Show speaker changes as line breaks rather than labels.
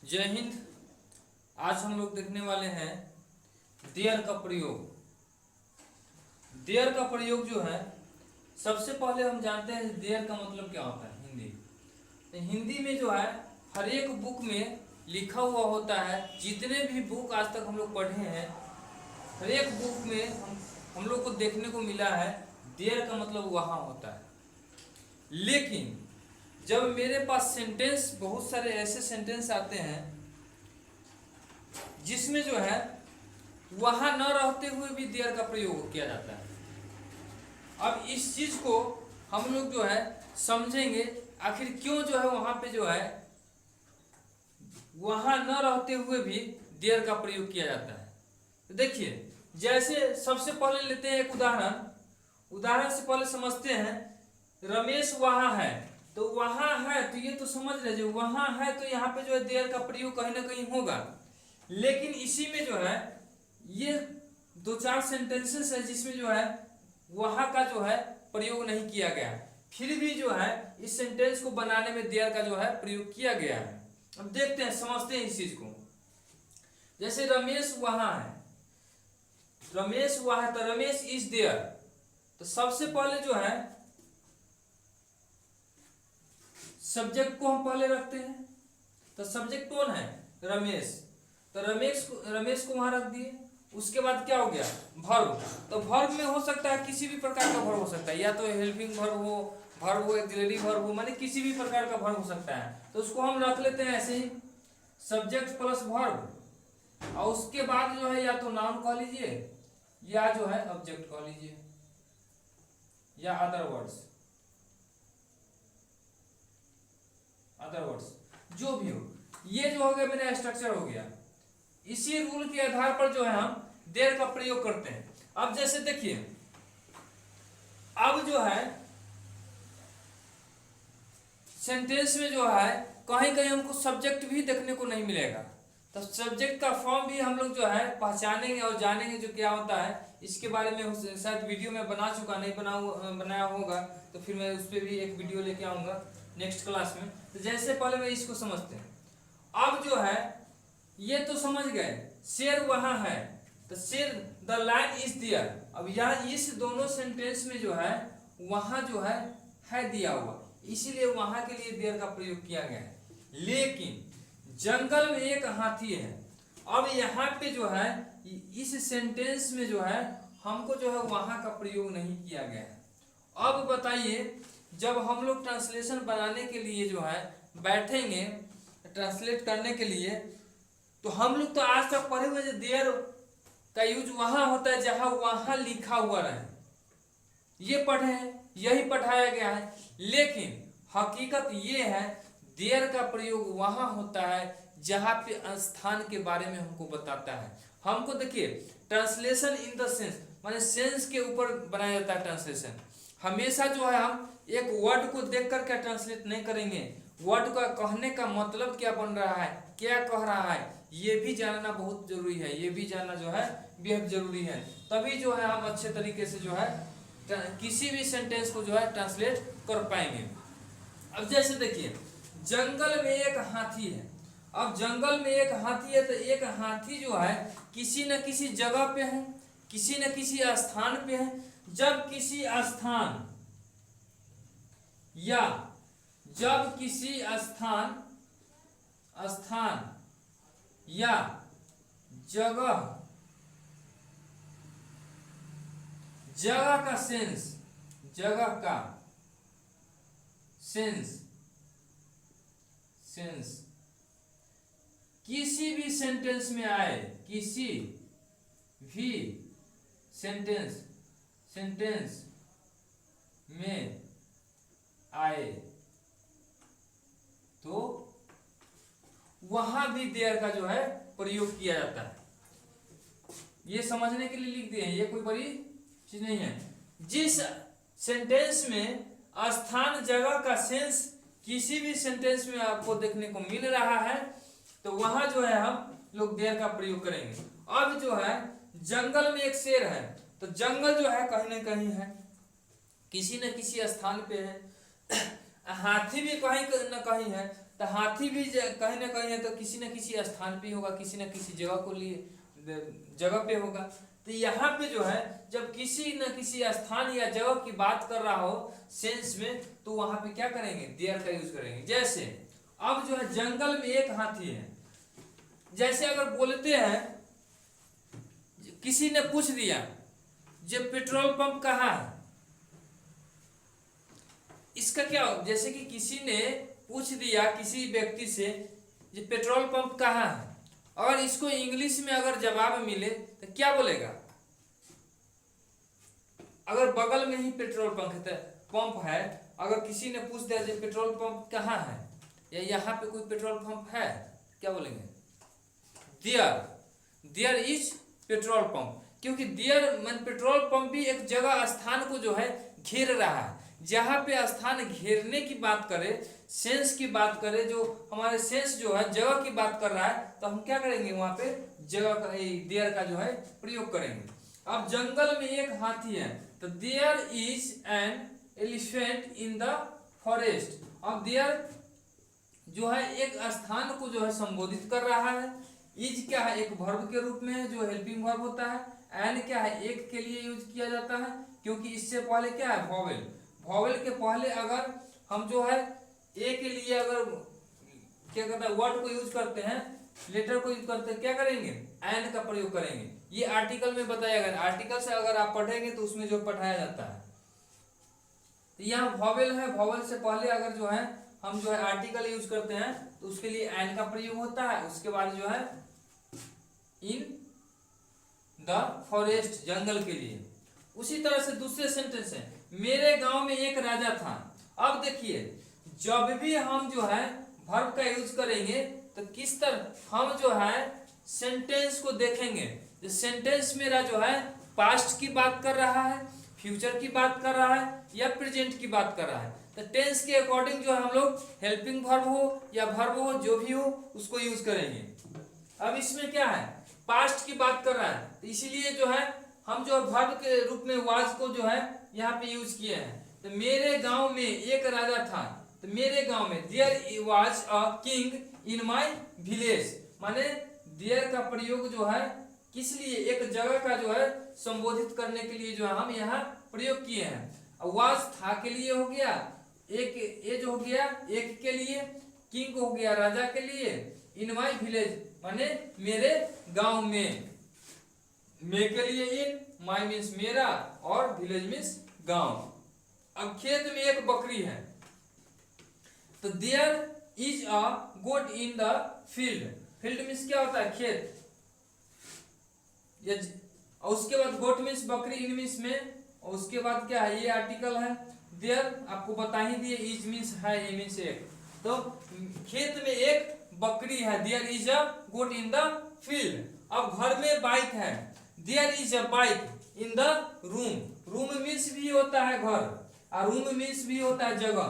जय हिंद। आज हम लोग देखने वाले हैं देयर का प्रयोग। देयर का प्रयोग जो है, सबसे पहले हम जानते हैं देयर का मतलब क्या होता है। हिंदी में जो है हर एक बुक में लिखा हुआ होता है। जितने भी बुक आज तक हम लोग पढ़े हैं, हर एक बुक में हम लोग को देखने को मिला है देयर का मतलब वहाँ होता है। लेकिन जब मेरे पास सेंटेंस, बहुत सारे ऐसे सेंटेंस आते हैं जिसमें जो है वहां न रहते हुए भी देयर का प्रयोग किया जाता है। अब इस चीज को हम लोग जो है समझेंगे, आखिर क्यों जो है वहां पे जो है वहां न रहते हुए भी देयर का प्रयोग किया जाता है। तो देखिए, जैसे सबसे पहले लेते हैं एक उदाहरण से पहले समझते हैं। रमेश वहां है, तो वहां है तो ये तो समझ रहे जो वहां है तो यहाँ पे जो है देयर का प्रयोग कहीं ना कहीं होगा। लेकिन इसी में जो है ये दो चार सेंटेंसेस है जिसमें जो है वहां का जो है प्रयोग नहीं किया गया, फिर भी जो है इस सेंटेंस को बनाने में देयर का जो है प्रयोग किया गया है। अब देखते हैं, समझते हैं इस चीज को। जैसे रमेश वहां है, रमेश वहां है तो रमेश इज देयर। तो सबसे पहले जो है सब्जेक्ट को हम पहले रखते हैं। तो सब्जेक्ट कौन है? रमेश। तो रमेश को वहां रख दिए। उसके बाद क्या हो गया? वर्ब। तो वर्ब में हो सकता है किसी भी प्रकार का वर्ब हो सकता है, या तो हेल्पिंग वर्ब हो एक्सिलरी वर्ब हो, माने किसी भी प्रकार का वर्ब हो सकता है। तो उसको हम रख लेते हैं ऐसे ही, सब्जेक्ट प्लस वर्ब। और उसके बाद जो है या तो नाउन कह लीजिए या जो है ऑब्जेक्ट कह लीजिए या अदर वर्ड्स जो भी हो। ये जो हो गया मेरा स्ट्रक्चर हो गया। इसी रूल के आधार पर जो है हम देयर का प्रयोग करते हैं। अब जैसे देखिए, अब जो है सेंटेंस में जो है कहीं कहीं हमको सब्जेक्ट भी देखने को नहीं मिलेगा। तो सब्जेक्ट का फॉर्म भी हम लोग जो है पहचानेंगे और जानेंगे जो क्या होता है। इसके बारे में शायद वीडियो में बना चुका, नहीं बनाया होगा तो फिर मैं उस पर भी एक वीडियो लेके आऊंगा नेक्स्ट क्लास में। तो जैसे पहले मैं इसको समझते हैं। अब जो है ये तो समझ गए, शेर वहां है तो शेर द लाइन इज देयर। अब यहाँ इस दोनों सेंटेंस में जो है वहां जो है दिया हुआ, इसीलिए वहां के लिए देयर का प्रयोग किया गया है। लेकिन जंगल में एक हाथी है। अब यहाँ पे जो है इस सेंटेंस में जो है हमको जो है वहां का प्रयोग नहीं किया गया है। अब बताइए, जब हम लोग ट्रांसलेशन बनाने के लिए जो है बैठेंगे ट्रांसलेट करने के लिए, तो हम लोग तो आज तक पढ़े हुए देयर का यूज वहां होता है जहां वहां लिखा हुआ रहे, ये पढ़े हैं, यही पढ़ाया गया है। लेकिन हकीकत ये है देयर का प्रयोग वहां होता है जहां पे स्थान के बारे में हमको बताता है। हमको देखिए, ट्रांसलेशन इन द सेंस माने सेंस के ऊपर बनाया जाता है ट्रांसलेशन। हमेशा जो है हम एक वर्ड को देख कर क्या ट्रांसलेट नहीं करेंगे, वर्ड का कहने का मतलब क्या बन रहा है, क्या कह रहा है, ये भी जानना बहुत जरूरी है। ये भी जानना जो है बेहद जरूरी है, तभी जो है हम अच्छे तरीके से जो है किसी भी सेंटेंस को जो है ट्रांसलेट कर पाएंगे। अब जैसे देखिए, जंगल में एक हाथी है। अब जंगल में एक हाथी है तो एक हाथी जो है किसी न किसी जगह पे है, किसी न किसी स्थान पे है। जब किसी स्थान या जब किसी स्थान या जगह का सेंस किसी भी सेंटेंस में आए, किसी भी सेंटेंस में आए तो वहां भी देयर का जो है प्रयोग किया जाता है। ये समझने के लिए लिख दिए, ये कोई बड़ी चीज नहीं है। जिस सेंटेंस में स्थान जगह का सेंस किसी भी सेंटेंस में आपको देखने को मिल रहा है तो वहां जो है हम लोग देयर का प्रयोग करेंगे। अब जो है जंगल में एक शेर है, तो जंगल जो है कहीं ना कहीं है, किसी न किसी स्थान पे है। हाथी भी कहीं न कहीं है, तो हाथी भी कहीं ना कहीं है तो किसी न किसी स्थान पे होगा, किसी न किसी जगह को लिए जगह पे होगा। तो यहाँ पे जो है जब किसी न किसी स्थान या जगह की बात कर रहा हो सेंस में, तो वहां पे क्या करेंगे, देयर का यूज करेंगे। जैसे अब जो है जंगल में एक हाथी है, जैसे अगर बोलते हैं किसी ने पूछ दिया जो पेट्रोल पंप कहाँ है, इसका क्या, जैसे कि किसी ने पूछ दिया किसी व्यक्ति से ये पेट्रोल पंप कहाँ है, और इसको इंग्लिश में अगर जवाब मिले तो क्या बोलेगा। अगर बगल में ही पेट्रोल पंप है, अगर किसी ने पूछ दिया ये पेट्रोल पंप कहाँ है या यहाँ पे कोई पेट्रोल पंप है, क्या बोलेंगे, देयर इज पेट्रोल पंप। क्योंकि देयर मन पेट्रोल पंप भी एक जगह स्थान को जो है घेर रहा है। जहां पे स्थान घेरने की बात करे, सेंस की बात करे, जो हमारे सेंस जो है जगह की बात कर रहा है, तो हम क्या करेंगे वहां पे जगह का देयर का जो है प्रयोग करेंगे। अब जंगल में एक हाथी है तो there is an elephant in the forest. अब देयर जो है एक स्थान को जो है संबोधित कर रहा है। इज क्या है, एक वर्ब के रूप में है जो हेल्पिंग वर्ब होता है। एन क्या है, एक के लिए यूज किया जाता है, क्योंकि इससे पहले क्या है, वॉवेल। वॉवेल के पहले अगर हम जो है ए के लिए अगर क्या करते हैं, वर्ड को यूज करते हैं, लेटर को यूज करते हैं, क्या करेंगे, एन का प्रयोग करेंगे। ये आर्टिकल में बताया गया, आर्टिकल से अगर आप पढ़ेंगे तो उसमें जो पढ़ाया जाता है। तो यहाँ वॉवेल है, वॉवेल से पहले अगर जो है हम जो है आर्टिकल यूज करते हैं तो उसके लिए एन का प्रयोग होता है। उसके बाद जो है इन द फॉरेस्ट, जंगल के लिए। उसी तरह से दूसरे सेंटेंस है, मेरे गांव में एक राजा था। अब देखिए जब भी हम जो है वर्ब का यूज करेंगे तो किस तरह हम जो है सेंटेंस को देखेंगे। जो सेंटेंस मेरा जो है पास्ट की बात कर रहा है, फ्यूचर की बात कर रहा है या प्रेजेंट की बात कर रहा है, तो टेंस के अकॉर्डिंग जो है हम लोग हेल्पिंग वर्ब हो या वर्ब हो जो भी हो उसको यूज करेंगे। अब इसमें क्या है, पास्ट की बात कर रहा है, तो इसीलिए जो है हम जो वर्ब के रूप में वाज को जो है यहाँ पे यूज किए हैं। तो मेरे गांव में एक राजा था, तो मेरे गांव में there was a king in my village, माने देयर का प्रयोग जो है किस लिए, एक जगह का जो है संबोधित करने के लिए जो है हम यहाँ प्रयोग किए हैं। वाज था के लिए हो गया, एक एज हो गया एक के लिए, किंग हो गया राजा के लिए, इन माय विलेज माने मेरे गांव में, मे के लिए इन, माय मीन्स मेरा और विलेज मीन्स गांव। अब खेत में एक बकरी है तो there is a goat in the field. Field means क्या होता है, खेत। और उसके बाद गोट मीन्स बकरी, इन मीन्स में, और उसके बाद क्या है, ये आर्टिकल है। देयर आपको बता ही दिए, इज मीन्स है, ए मीन्स एक। तो खेत में एक बकरी है, there is a goat in the field. अब घर में बाइक है, there is a bike in the room. Room means भी होता है घर और रूम मीन्स भी होता है जगह।